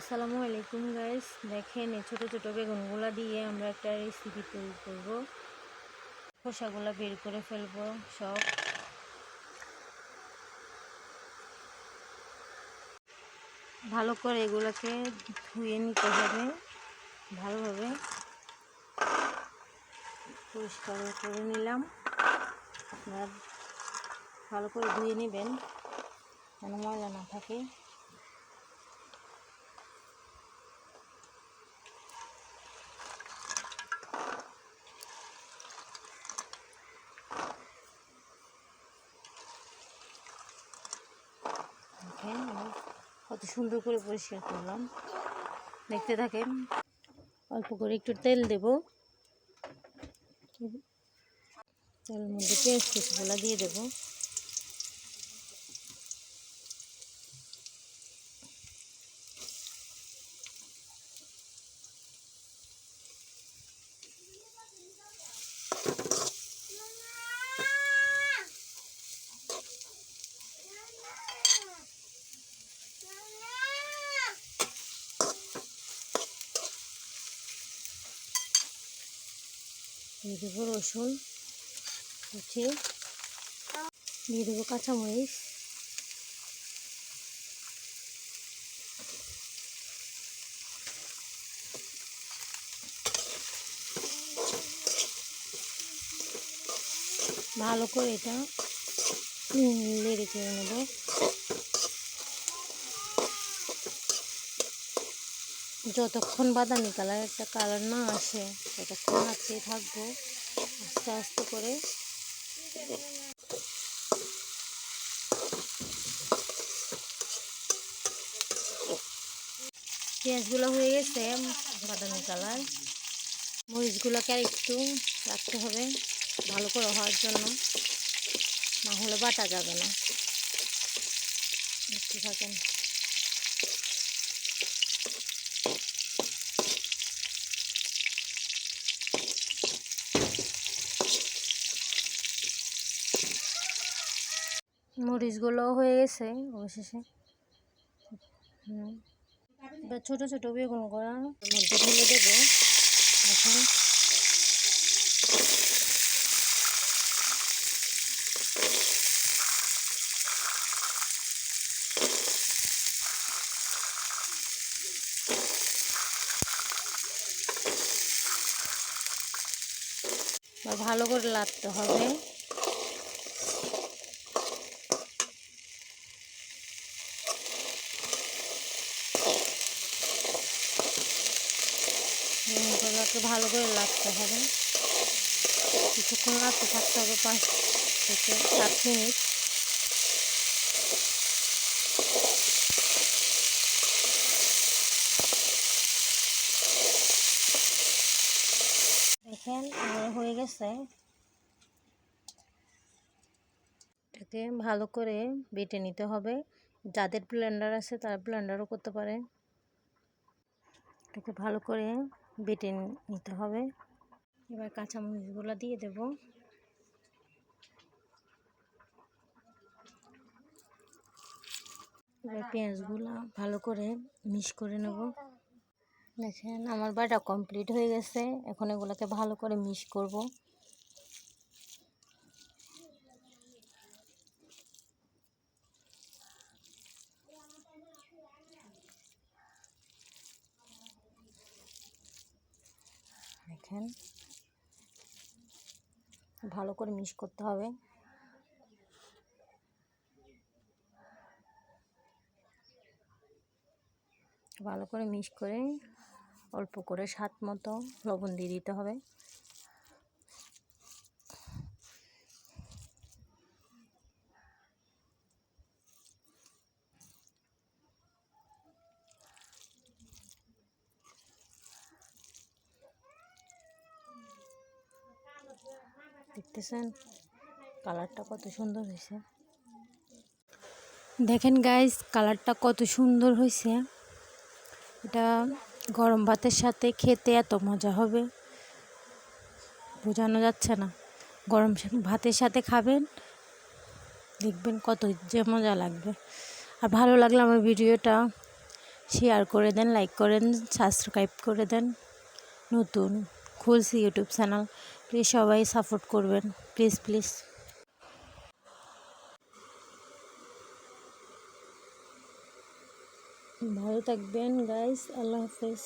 আসসালামু আলাইকুম গাইস, দেখেন এই ছোটো ছোটো বেগুনগুলা দিয়ে আমরা একটা রেসিপি তৈরি করব। খোসাগুলা বের করে ফেলবো সব। ভালো করে এগুলোকে ধুয়ে নিতে হবে, ভালোভাবে পরিষ্কার করে নিলাম। আপনারা ভালো করে ধুয়ে নেবেন যেন ময়লা না থাকে। কত সুন্দর করে পরিষ্কার করলাম, দেখতে থাকেন। অল্প করে একটু তেল দেব, তেলের মধ্যে পেঁয়াজ কুচিগুলো দিয়ে দেব। দিয়ে দেবো রসুন কুচি, দিয়ে দেবো কাঁচামরিচ, ভালো করে এটা নেড়ে চেড়ে নেব। যতক্ষণ বাদামি কালার একটা কালার না আসে ততক্ষণ নাড়তেই থাকবো আস্তে আস্তে করে। পেঁয়াজগুলো হয়ে গেছে বাদামি কালার। মরিচগুলোকে আর একটু রাখতে হবে ভালো করে হওয়ার জন্য, না হলে বাটা যাবে না। দেখতে থাকেন। মরিচগুলো হয়ে গেছে অবশেষে। এবার ছোটো ছোটো বেগুন করা মধ্যে ঢেলে দেবো। দেখুন ভালো করে নাড়তে হবে। বেগুনগুলোকে ভালো করে নাড়তে হবে, কিছুক্ষণ নাড়তে থাকতে হবে, 5 থেকে 7 মিনিট। দেখেন আমার হয়ে গেছে। এটাকে ভালো করে বেটে নিতে হবে। যাদের ব্লেন্ডার আছে তারা ব্লেন্ডারও করতে পারে। এটাকে ভালো করে বেটে নিতে হবে। এবার কাঁচামরিচগুলো দিয়ে দেব। এবার পেঁয়াজগুলো ভালো করে মিক্স করে নেব। দেখেন আমার বাটা কমপ্লিট হয়ে গেছে। এখন এগুলোকে ভালো করে মিক্স করব। দেখেন ভালো করে মিক্স করতে হবে। ভালো করে মিক্স করে অল্প করে স্বাদ মতো লবণ দিয়ে দিতে হবে। দেখতেছেন কালারটা কত সুন্দর হয়েছে। দেখেন গাইস কালারটা কত সুন্দর হয়েছে। এটা গরম ভাতের সাথে খেতে এত মজা হবে বোঝানো যাচ্ছে না। গরম ভাতের সাথে খাবেন, দেখবেন কত যে মজা লাগবে। আর ভালো লাগলে আমার ভিডিওটা শেয়ার করে দেন, লাইক করেন, সাবস্ক্রাইব করে দেন। নতুন খুলছি ইউটিউব চ্যানেল, প্লিজ সবাই সাপোর্ট করবেন, প্লিজ প্লিজ। ভালো থাকবেন গাইস, আল্লাহ হাফেজ।